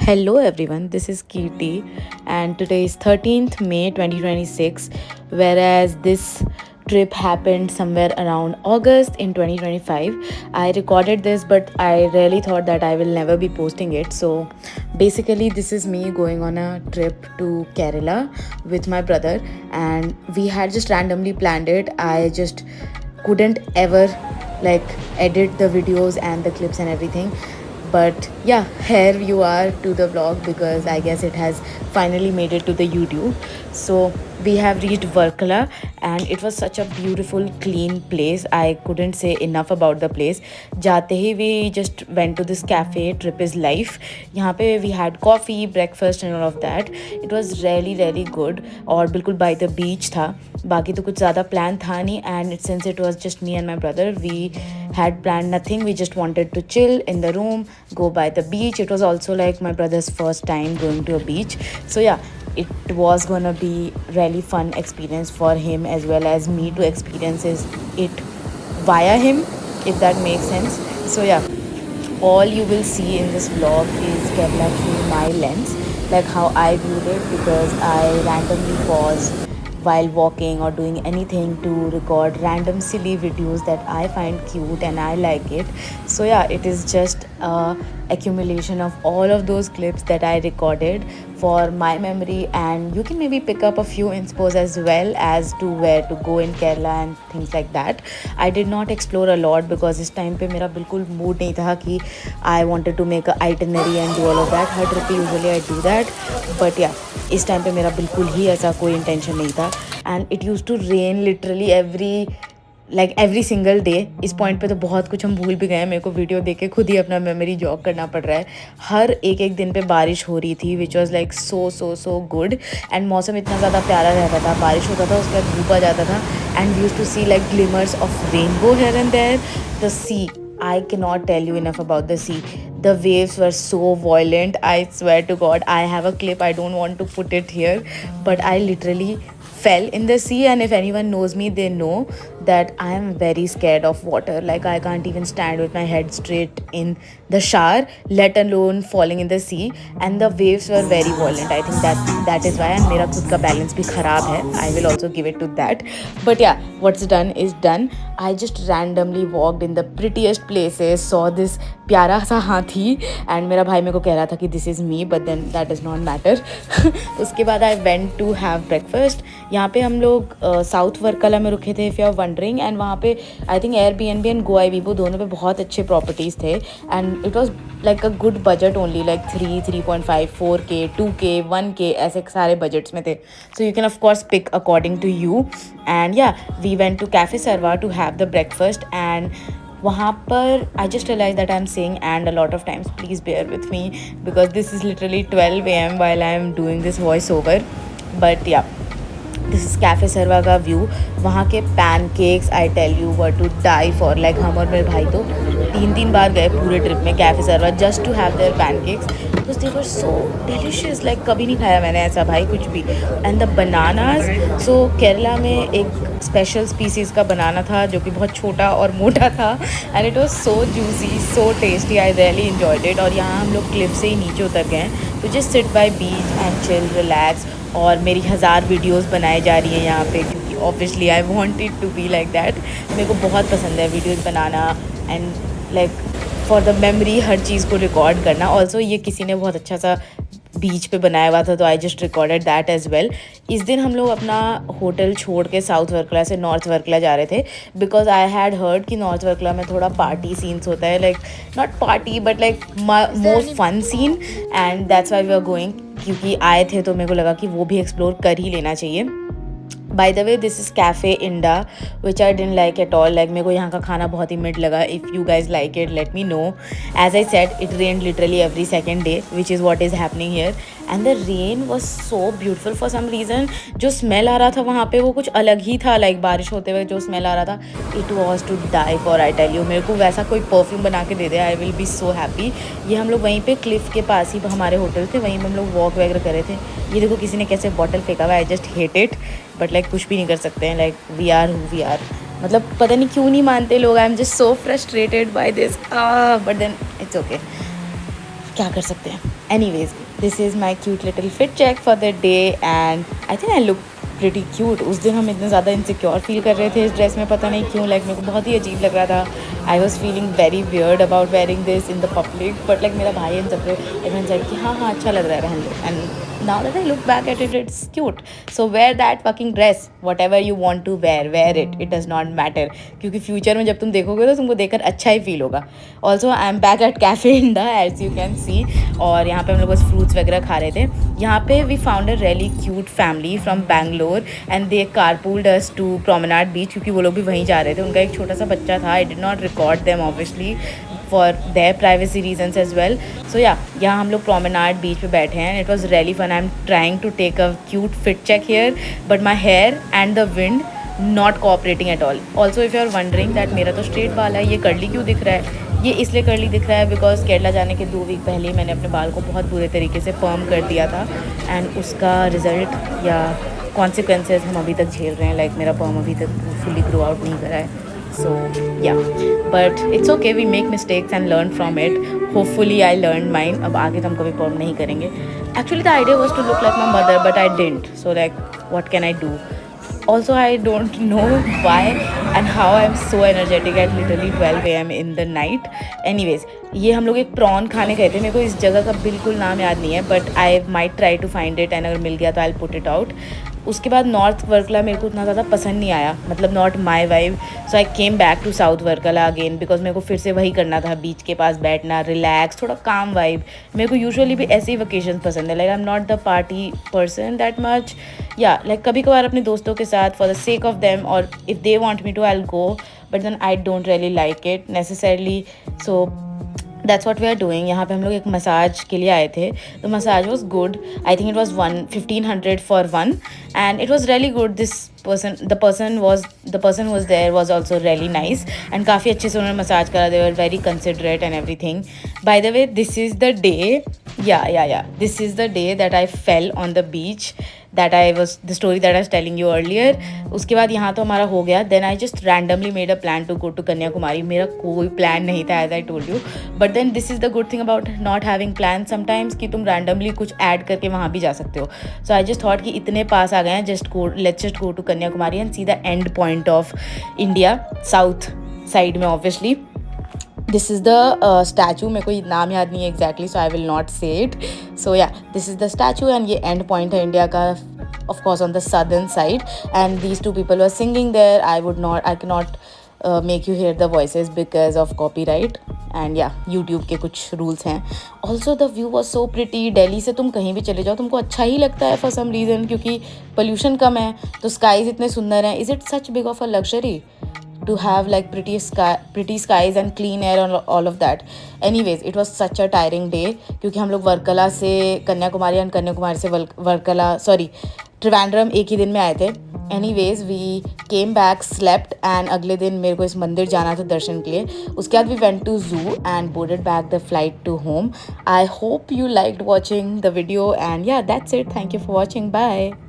Hello everyone, this is Kirti and today is 13th May 2026, whereas this trip happened somewhere around August in 2025. I recorded this but I really thought that I will never be posting it. So basically this is me going on a trip to Kerala with my brother and we had just randomly planned it. I just couldn't ever like edit the videos and the clips and everything, but yeah, here you are to the vlog because I guess it has finally made it to the YouTube. So we have reached Varkala and it was such a beautiful clean place. I couldn't say enough about the place. जाते ही we just went to this cafe, Trip is Life. यहाँ पे we had coffee, breakfast and all of that. It was really good और बिल्कुल by the beach था. बाकी तो कुछ ज़्यादा प्लान था नहीं and since it was just me and my brother, we had planned nothing. We just wanted to chill in the room, go by the beach. It was also like my brother's first time going to a beach. So yeah, it was gonna be really fun experience for him as well as me to experience it via him, if that makes sense. So yeah, all you will see in this vlog is Kerala through my lens, like how I viewed it, because I randomly pause while walking or doing anything to record random silly videos that I find cute and I like it. So yeah, it is just a accumulation of all of those clips that I recorded for my memory, and you can maybe pick up a few inspos as well as to where to go in Kerala and things like that. I did not explore a lot because this time पे मेरा बिल्कुल mood नहीं था कि I wanted to make a itinerary and do all of that. हर trip पे usually I do that, but yeah, इस time पे मेरा बिल्कुल ही ऐसा कोई इंटेंशन नहीं था. And it use to rain literally every single day. इस पॉइंट पे तो बहुत कुछ हम भूल भी गए हैं. मेरे को वीडियो देख के खुद ही अपना मेमोरी जॉग करना पड़ रहा है. हर एक दिन पे बारिश हो रही थी which was like so good. And मौसम इतना ज़्यादा प्यारा रहता था. बारिश होता था, उसके बाद धूप आ जाता था and use to see like glimmers of rainbow here and there. The sea, I cannot tell you enough about the sea. The waves were so violent. I swear to God, I have a clip. I don't want to put it here, but I literally fell in the sea, and if anyone knows me, they know that I am very scared of water. Like I can't even stand with my head straight in the shower, let alone falling in the sea. And the waves were very violent. I think that is why. And मेरा खुद का balance भी खराब है. I will also give it to that. But yeah, what's done is done. I just randomly walked in the prettiest places, saw this प्यारा सा हाथी, and मेरा भाई मेरे को कह रहा था कि this is me, but then that does not matter. उसके बाद I went to have breakfast. यहाँ पे हम लोग साउथ वर्कला में रुके थे, if you are wondering. And वहाँ पे I think Airbnb and Goibibo दोनों पे बहुत अच्छे प्रॉपर्टीज़ थे. And it was like a good budget only, like 3.5 4K 2K 1K ऐसे सारे बजट्स में थे. So you can of course pick according to you. And yeah we went to cafe Sarva to have the breakfast. And वहाँ पर I just realise that I am saying and a lot of times. Please bear with me because this is literally 12 AM while I am doing this voice over. But yeah, this is cafe Sarva का view. वहाँ के pancakes I tell you were to die for. Like हम और मेरे भाई तो 3 बार गए पूरे ट्रिप में cafe Sarva just to have their pancakes because they were so delicious. Like कभी नहीं खाया मैंने ऐसा भाई कुछ भी. And the bananas, so Kerala में एक स्पेशल स्पीसीज़ का बनाना था जो कि बहुत छोटा और मोटा था. And it was so juicy, so tasty. I really enjoyed it. और यहाँ हम लोग क्लिफ से ही नीचे उतर गए हैं तो just sit by beach and chill, relax. और मेरी 1000 वीडियोस बनाई जा रही हैं यहाँ पे क्योंकि obviously I want it to be like that. मेरे को बहुत पसंद है वीडियोस बनाना and like for the memory हर चीज़ को रिकॉर्ड करना. ऑल्सो ये किसी ने बहुत अच्छा सा बीच पे बनाया हुआ था तो I just recorded that as well. इस दिन हम लोग अपना होटल छोड़ के साउथ वर्कला से नॉर्थ वर्कला जा रहे थे बिकॉज आई हैड हर्ड कि नॉर्थ वर्कला में थोड़ा पार्टी सीन्स होता है. Like not party but like more fun scene. And that's why we are going. क्योंकि आए थे तो मेरे को लगा कि वो भी एक्सप्लोर कर ही लेना चाहिए. By the way, this is Cafe Inda which I didn't like at all. Like मेरे को यहाँ का खाना बहुत ही मिड लगा. If you guys like it let me know. As I said, it rain literally every second day which is what is happening here. And the rain was so beautiful for some reason. जो smell आ रहा था वहाँ पे वो कुछ अलग ही था. लाइक बारिश होते हुए जो स्मेल आ रहा था, it was to die for. I tell you, मेरे को वैसा कोई परफ्यूम बना के दे दे, I will be so happy. ये हम लोग वहीं पे क्लिफ के पास ही हमारे होटल थे, वहीं पे हम लोग वॉक वगैरह कर रहे थे. ये देखो किसी ने कैसे बॉटल फेंका हुआ. I just hate it but like कुछ भी नहीं कर सकते हैं. Like we are who we are. मतलब पता नहीं क्यों नहीं मानते लोग. I am just so frustrated by this. But then it's okay, क्या कर सकते हैं. Anyways, this is my cute little fit check for the day and I think I look pretty cute. उस दिन हम इतने ज़्यादा इनसिक्योर फील कर रहे थे इस ड्रेस में, पता नहीं क्यों, लाइक मेरे को बहुत ही अजीब लग रहा था. I was feeling very weird about wearing this in the public, but like मेरा भाई इन सब एवरीवन सेड कि हाँ हाँ अच्छा लग रहा है, पहन लो. And now that I look back at it, it's cute. So wear that fucking dress, whatever you want to wear it. It does not matter. क्योंकि फ्यूचर में जब तुम देखोगे तो तुमको देखकर अच्छा ही फील होगा. Also I am back at Cafe Inda as you can see. और यहाँ पे हम लोग बस फ्रूट्स वगैरह खा रहे थे. यहाँ पे we found a really cute family from Bangalore and they carpooled us to Promenade Beach, क्योंकि वो लोग भी वहीं जा रहे थे. उनका एक छोटा सा बच्चा था. I did not record them obviously for their privacy reasons as well. So yeah, यहाँ हम लोग promenade beach पे बैठे हैं. It was really fun. I'm trying to take a cute fit check here, but my hair and the wind not cooperating at all. Also if you are wondering that मेरा तो straight बाल है, ये curly क्यों दिख रहा है? ये इसलिए कर्ली दिख रहा है बिकॉज केरला जाने के 2 वीक पहले ही मैंने अपने बाल को बहुत बुरे तरीके से पर्म कर दिया था एंड उसका रिजल्ट या कॉन्सिक्वेंसेज हम अभी तक झेल रहे हैं. लाइक मेरा पर्म अभी तक फुली ग्रो आउट नहीं करा है. So yeah, but it's okay, we make mistakes and learn from it. Hopefully I learned mine. अब आगे तो हम कभी perm नहीं करेंगे. Actually the idea was to look like my mother, but I didn't. So like what can I do? Also I don't know why and how I'm so energetic at literally 12 AM in the night. Anyways, ये हम लोग एक prawn खाने गए थे. मेरे को इस जगह का बिल्कुल नाम याद नहीं है, but I might try to find it and अगर मिल गया तो आई पुट इट आउट. उसके बाद नॉर्थ वर्कला मेरे को उतना ज़्यादा पसंद नहीं आया, मतलब not my vibe. So I came back to south Varkala again because मेरे को फिर से वही करना था, बीच के पास बैठना, रिलैक्स, थोड़ा काम वाइब. मेरे को यूजुअली भी ऐसे ही वेकेशन पसंद है. Like I am not the party person that much. या लाइक कभी कभार अपने दोस्तों के साथ for the sake of them, और if they want me to I will go, but then I don't really like it necessarily. So that's what we are doing. यहाँ पे हम लोग एक मसाज के लिए आए थे. The massage was good. I think it was 1500 for one and it was really good. The person was there was also really nice and काफ़ी अच्छे से उन्होंने मसाज करा. They were very considerate and everything. By the way this is the day, this is the day that I fell on the beach, the story that I was telling you earlier. उसके बाद यहाँ तो हमारा हो गया. Then I just randomly made a plan to go to Kanyakumari. मेरा कोई plan नहीं था as I told you, but then this is the good thing about not having plans sometimes कि तुम randomly कुछ add करके वहाँ भी जा सकते हो. So I just thought कि इतने पास आ गए हैं, let's just go to Kanyakumari and see the end point of India, south side में obviously. This is the statue. मेरे को नाम याद नहीं है exactly, so I will not say it. So yeah, this is the statue and ये end point है India का, of course on the southern side. And these two people were singing there. I cannot make you hear the voices because of copyright. And yeah, YouTube के कुछ rules हैं. Also the view was so pretty. Delhi से तुम कहीं भी चले जाओ तुमको अच्छा ही लगता है for some reason, क्योंकि pollution कम है तो skies इतने सुंदर हैं. Is it such big of a luxury to have like pretty skies and clean air and all of that? Anyways, it was such a tiring day क्योंकि हम लोग वर्कला से कन्याकुमारी एंड कन्याकुमारी से त्रिवेंद्रम एक ही दिन में आए थे. Anyways, we came back, slept and अगले दिन मेरे को इस मंदिर जाना था दर्शन के लिए. उसके बाद we went to zoo and boarded back the flight to home. I hope you liked watching the video and yeah, that's it. Thank you for watching. Bye.